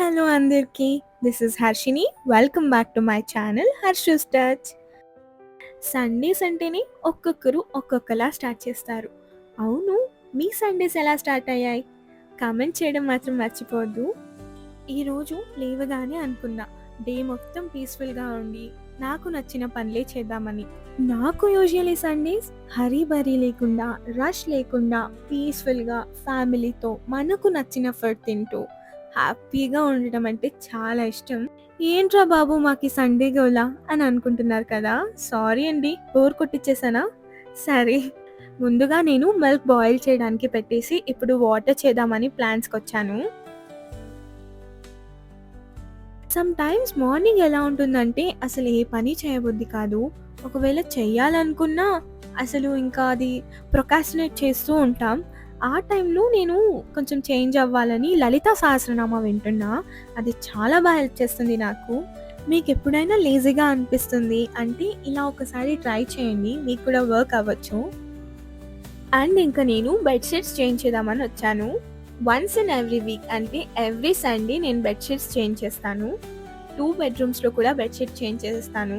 Hello అందరికీ. This is Harshini. Welcome back to my channel Harshu's touch. Sundays అంటేనే ఒక్కొక్కరు ఒక్కొక్కలా స్టార్ట్ చేస్తారు. అవును, మీ సండేస్ ఎలా స్టార్ట్ అయ్యాయి? కామెంట్ చేయడం మాత్రం మర్చిపోవద్దు. ఈరోజు లేవగానే అనుకున్నా డే మొత్తం పీస్ఫుల్గా ఉండి నాకు నచ్చిన పనులే చేద్దామని. నాకు యూజువలీ సండేస్ హరీ బరీ లేకుండా, రష్ లేకుండా, పీస్ఫుల్గా ఫ్యామిలీతో మనకు నచ్చిన ఫుడ్ తింటూ హ్యాపీగా ఉండటం అంటే చాలా ఇష్టం. ఏంట్రా బాబు మాకు సండే గోలా అని అనుకుంటున్నారు కదా. సారీ అండి, బోర్ కొట్టించేసానా? సరే, ముందుగా నేను మిల్క్ బాయిల్ చేయడానికి పెట్టేసి ఇప్పుడు వాటర్ చేద్దామని ప్లాన్స్కి వచ్చాను. సమ్ టైమ్స్ మార్నింగ్ ఎలా ఉంటుందంటే అసలు ఏ పని చేయబుద్ధి కాదు. ఒకవేళ చెయ్యాలనుకున్నా అసలు ఇంకా అది ప్రొకాస్టినేట్ చేస్తూ ఉంటాం. ఆ టైంలో నేను కొంచెం చేంజ్ అవ్వాలని లలితా సహస్రనామ వింటున్నా. అది చాలా బాగా హెల్ప్ చేస్తుంది నాకు. మీకు ఎప్పుడైనా లేజీగా అనిపిస్తుంది అంటే ఇలా ఒకసారి ట్రై చేయండి, మీకు కూడా వర్క్ అవ్వచ్చు. అండ్ ఇంకా నేను బెడ్షీట్స్ చేంజ్ చేద్దామని వచ్చాను. వన్స్ ఇన్ ఎవ్రీ వీక్ అంటే ఎవ్రీ సండే నేను బెడ్షీట్స్ చేంజ్ చేస్తాను. 2 బెడ్రూమ్స్లో కూడా బెడ్షీట్ చేంజ్ చేసేస్తాను.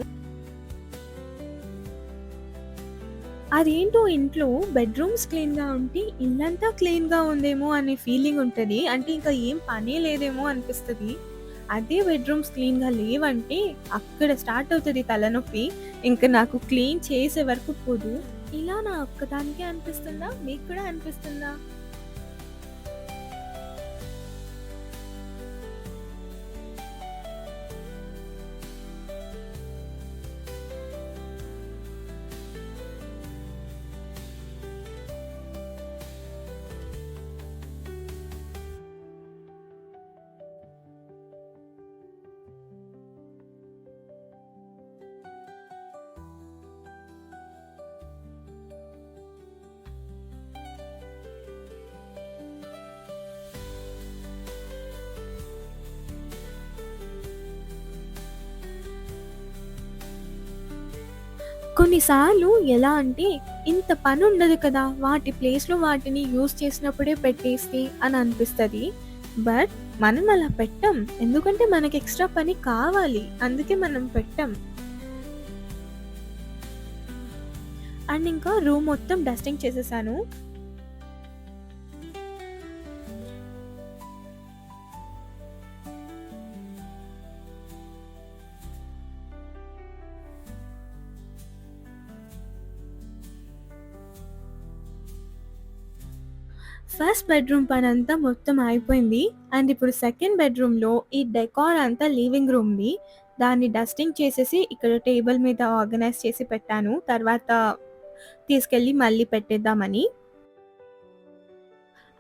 అదేంటో ఇంట్లో బెడ్రూమ్స్ క్లీన్గా ఉంటే ఇల్లంతా క్లీన్గా ఉందేమో అనే ఫీలింగ్ ఉంటుంది. అంటే ఇంకా ఏం పనే లేదేమో అనిపిస్తుంది. అదే బెడ్రూమ్స్ క్లీన్గా లేవంటే అక్కడ స్టార్ట్ అవుతుంది తలనొప్పి. ఇంకా నాకు క్లీన్ చేసే వరకు పోదు. ఇలా నా ఒక్కదానికే అనిపిస్తుందా, మీకు కూడా అనిపిస్తుందా? కొన్నిసార్లు ఎలా అంటే ఇంత పని ఉండదు కదా, వాటి ప్లేస్లో వాటిని యూజ్ చేసినప్పుడే పెట్టేస్తే అని అనిపిస్తుంది. బట్ మనం అలా పెట్టం, ఎందుకంటే మనకి ఎక్స్ట్రా పని కావాలి, అందుకే మనం పెట్టం. అండ్ ఇంకా రూమ్ మొత్తం డస్టింగ్ చేసేసాను. ఫస్ట్ బెడ్రూమ్ పని అంతా మొత్తం అయిపోయింది. అండ్ ఇప్పుడు సెకండ్ బెడ్రూమ్లో ఈ డెకార్ అంతా లివింగ్ రూమ్ది. దాన్ని డస్టింగ్ చేసేసి ఇక్కడ టేబుల్ మీద ఆర్గనైజ్ చేసి పెట్టాను, తర్వాత తీసుకెళ్ళి మళ్ళీ పెట్టేద్దామని.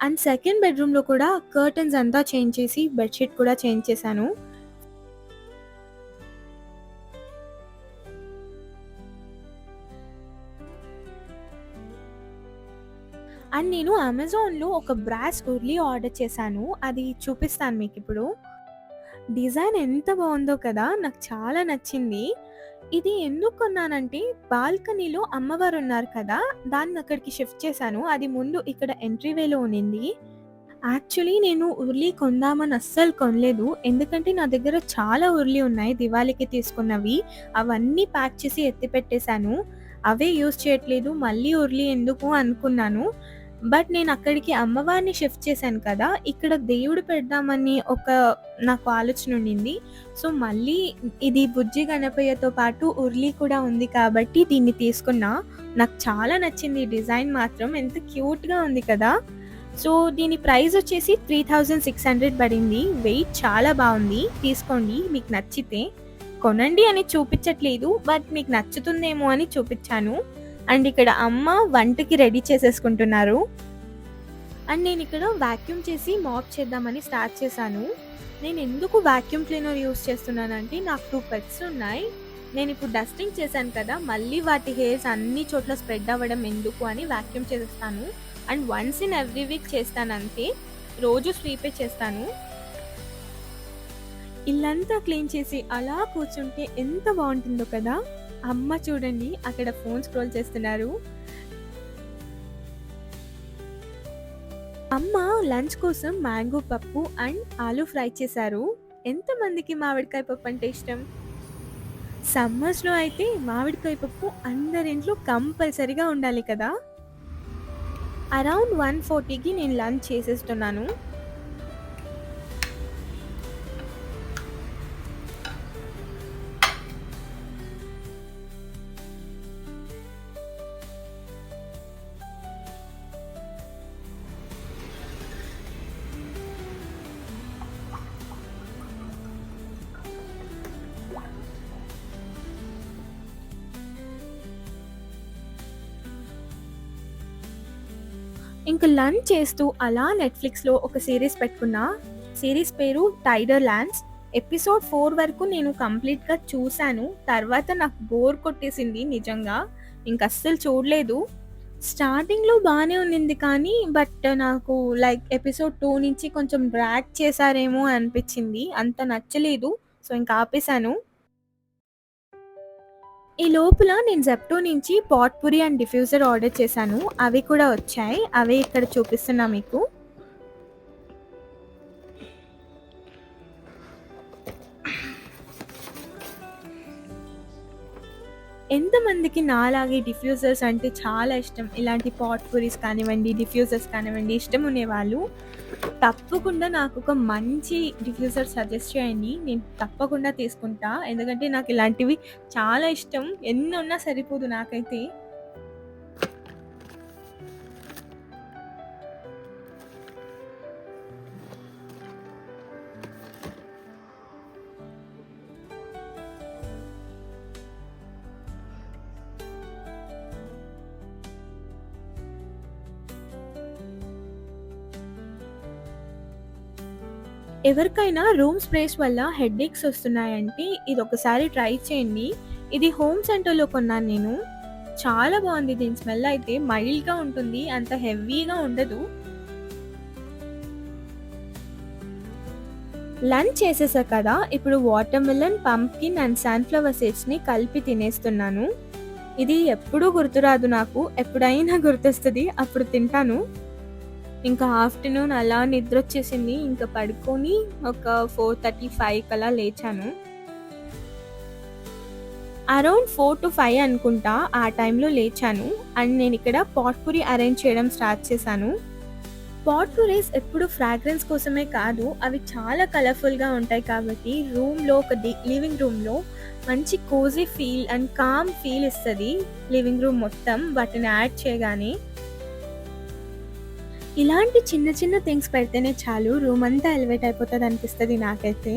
అండ్ సెకండ్ బెడ్రూమ్లో కూడా కర్టన్స్ అంతా చేంజ్ చేసి బెడ్షీట్ కూడా చేంజ్ చేశాను. అండ్ నేను అమెజాన్లో ఒక బ్రాస్ ఉర్లీ ఆర్డర్ చేశాను, అది చూపిస్తాను మీకు ఇప్పుడు. డిజైన్ ఎంత బాగుందో కదా, నాకు చాలా నచ్చింది. ఇది ఎందుకు కొన్నానంటే బాల్కనీలో అమ్మవారు ఉన్నారు కదా, దాన్ని అక్కడికి షిఫ్ట్ చేశాను. అది ముందు ఇక్కడ ఎంట్రీవేలో ఉన్నింది. యాక్చువల్లీ నేను ఉర్లీ కొందామని అస్సలు కొనలేదు, ఎందుకంటే నా దగ్గర చాలా ఉర్లీ ఉన్నాయి దివాళీకి తీసుకున్నవి. అవన్నీ ప్యాక్ చేసి ఎత్తి పెట్టేశాను, అవే యూజ్ చేయట్లేదు, మళ్ళీ ఉర్లీ ఎందుకు అనుకున్నాను. బట్ నేను అక్కడికి అమ్మవారిని షిఫ్ట్ చేశాను కదా, ఇక్కడ దేవుడు పెడదామని నాకు ఆలోచన ఉండింది. సో మళ్ళీ ఇది బుజ్జి గణపయ్యతో పాటు ఉర్లీ కూడా ఉంది కాబట్టి దీన్ని తీసుకున్నా. నాకు చాలా నచ్చింది ఈ డిజైన్ మాత్రం, ఎంత క్యూట్గా ఉంది కదా. సో దీని ప్రైస్ వచ్చేసి 3600 పడింది. వెయిట్ చాలా బాగుంది, తీసుకోండి మీకు నచ్చితే. కొనండి అని చూపించట్లేదు, బట్ మీకు నచ్చుతుందేమో అని చూపించాను. అండ్ ఇక్కడ అమ్మ వంటకి రెడీ చేసేసుకుంటున్నారు. అండ్ నేను ఇక్కడ వాక్యూమ్ చేసి మాప్ చేద్దామని స్టార్ట్ చేశాను. నేను ఎందుకు వాక్యూమ్ క్లీనర్ యూస్ చేస్తున్నానంటే నాకు 2 పెట్స్ ఉన్నాయి. నేను ఇప్పుడు డస్టింగ్ చేశాను కదా, మళ్ళీ వాటి హెయిర్స్ అన్ని చోట్ల స్ప్రెడ్ అవ్వడం ఎందుకు అని వాక్యూమ్ చేసేస్తాను. And once in every week చేస్తాను అంతే, రోజు స్వీపే చేస్తాను. ఇల్లంతా క్లీన్ చేసి అలా కూర్చుంటే ఎంత బాగుంటుందో కదా. అమ్మ చూడండి అక్కడ ఫోన్ స్క్రోల్ చేస్తున్నారు. అమ్మ లంచ్ కోసం మ్యాంగో పప్పు అండ్ ఆలూ ఫ్రై చేశారు. ఎంతమందికి మామిడికాయ పప్పు అంటే ఇష్టం? సమ్మర్స్‌లో అయితే మామిడికాయ పప్పు అందరింట్లో కంపల్సరీగా ఉండాలి కదా! అరౌండ్ 1:40కి నేను లంచ్ చేసేస్తున్నాను. ఇంక లంచ్ చేస్తూ అలా నెట్‌ఫ్లిక్స్‌లో ఒక సీరీస్ పెట్టుకున్నా. సీరీస్ పేరు 'టైడర్ ల్యాండ్స్'. ఎపిసోడ్ 4 వరకు నేను కంప్లీట్‌గా చూసాను. తర్వాత నాకు బోర్ కొట్టేసింది నిజంగా. ఇంకస్సలు చూడలేదు. స్టార్టింగ్‌లో బానే ఉండింది కానీ, నాకు లైక్ ఎపిసోడ్ 2 నుంచి కొంచెం డ్రాగ్ చేశారేమో అనిపిచ్చింది. అంత నచ్చలేదు. సో, ఇంక ఆపేసాను. ఈ లోపల నేను జెప్టో నుంచి పాట్‌పురీ అండ్ డిఫ్యూజర్ ఆర్డర్ చేశాను. అవి కూడా వచ్చాయి. అవే ఇక్కడ చూపిస్తున్నా మీకు. ఎంతమందికి నాలాగే డిఫ్యూజర్స్ అంటే చాలా ఇష్టం. ఇలాంటి పాట్‌పురీస్ కానివ్వండి, డిఫ్యూజర్స్ కానివ్వండి ఇష్టం ఉండేవాళ్ళు తప్పకుండా నాకొక మంచి డిఫ్యూజర్ సజెస్ట్ చేయండి. నేను తప్పకుండా తీసుకుంటా. ఎందుకంటే నాకు ఇలాంటివి చాలా ఇష్టం. ఎన్నున్నా సరిపోదు నాకైతే. ఎవరికైనా రూమ్ స్ప్రేస్ వల్ల హెడేక్స్ వస్తున్నాయంటే ఇదొకసారి ట్రై చేయండి. ఇది హోమ్ సెంటర్‌లో కొన్నాను నేను. చాలా బావుంది. దీని స్మెల్ అయితే మైల్డ్‌గా ఉంటుంది. అంత హెవీగా ఉండదు. లంచ్ చేసేసా కదా! ఇప్పుడు వాటర్‌మెలన్, పంప్కిన్ అండ్ సన్‌ఫ్లవర్ సీడ్స్‌ని కలిపి తినేస్తున్నాను. ఇది ఎప్పుడూ గుర్తురాదు నాకు. ఎప్పుడైనా గుర్తొస్తది. అప్పుడు తింటాను. ఇంకా ఆఫ్టర్‌నూన్ అలా నిద్రొచ్చేసింది. ఇంక పడుకొని ఒక 4:35 కలా లేచాను. అరౌండ్ 4-5 అనుకుంటా ఆ టైంలో లేచాను. అండ్ నేనిక్కడ పాట్‌పురీ అరేంజ్ చేయడం స్టార్ట్ చేశాను. పాట్‌పురీస్ ఎప్పుడు ఫ్రాగ్రెన్స్ కోసమే కాదు, అవి చాలా కలర్‌ఫుల్‌గా ఉంటాయి కాబట్టి రూమ్‌లో లివింగ్ రూమ్‌లో మంచి cosy feel and calm feel ఇస్తది. లివింగ్ రూమ్ మొత్తం వాటిని యాడ్ చేయగానే. ఇలాంటి చిన్న చిన్న థింగ్స్ పెడితేనే చాలు రూమంతా ఎలివేట్ అయిపోతదనిపిస్తది నాకైతే.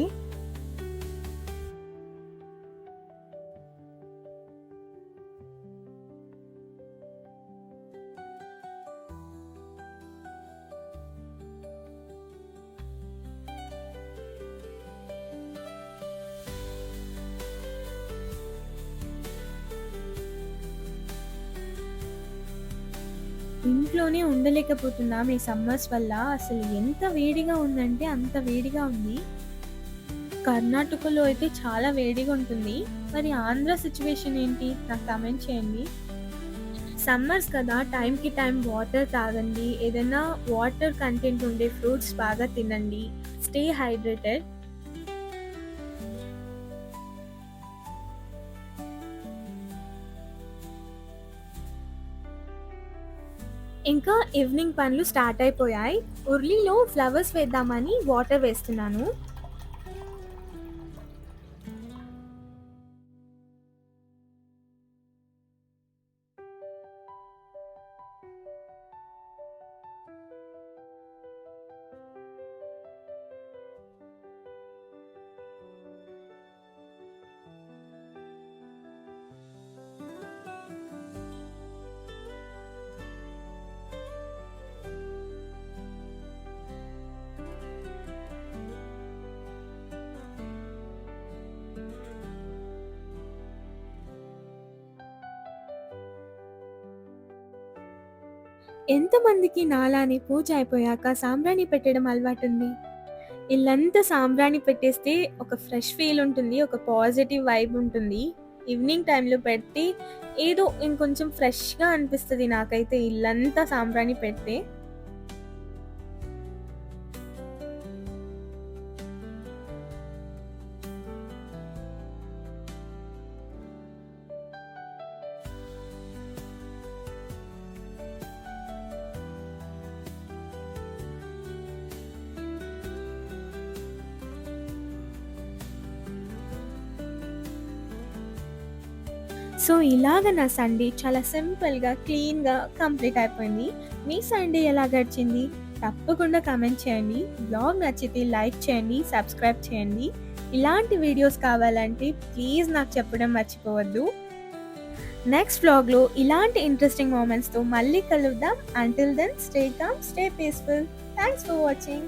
ఇంట్లోనే ఉండలేకపోతున్నాం ఈ సమ్మర్స్ వల్ల. అసలు ఎంత వేడిగా ఉందంటే అంత వేడిగా ఉంది. కర్ణాటకలో అయితే చాలా వేడిగా ఉంటుంది. మరి ఆంధ్ర సిట్యుయేషన్ ఏంటి? నాకు కామెంట్ చేయండి. సమ్మర్స్ కదా! టైంకి టైం వాటర్ తాగండి. ఏదైనా వాటర్ కంటెంట్ ఉండే ఫ్రూట్స్ బాగా తినండి. Stay hydrated. ఇంకా ఈవినింగ్ పనులు స్టార్ట్ అయిపోయాయి. ఉర్లీలో ఫ్లవర్స్ వేద్దామని వాటర్ వేస్తున్నాను. ఎంతమందికి నాలానే పూజ అయిపోయాక సాంబ్రాణి పెట్టడం అలవాటుంది? ఇల్లంతా సాంబ్రాణి పెట్టేస్తే ఒక ఫ్రెష్ ఫీల్ ఉంటుంది. ఒక పాజిటివ్ వైబ్ ఉంటుంది. ఈవినింగ్ టైంలో పెడితే ఏదో ఇంకొంచెం ఫ్రెష్‌గా అనిపిస్తది నాకైతే ఇల్లంతా సాంబ్రాణి పెడితే. సో, ఇలాగ నా సండే చాలా సింపుల్‌గా, క్లీన్‌గా కంప్లీట్ అయిపోయింది. మీ సండే ఎలా గడిచింది? తప్పకుండా కామెంట్ చేయండి. బ్లాగ్ నచ్చితే లైక్ చేయండి, సబ్స్క్రైబ్ చేయండి. ఇలాంటి వీడియోస్ కావాలంటే ప్లీజ్ నాకు చెప్పడం మర్చిపోవద్దు. నెక్స్ట్ వ్లాగ్‌లో ఇలాంటి ఇంట్రెస్టింగ్ మొమెంట్స్‌తో మళ్ళీ కలుద్దాం. Until then stay calm, stay peaceful. Thanks for watching.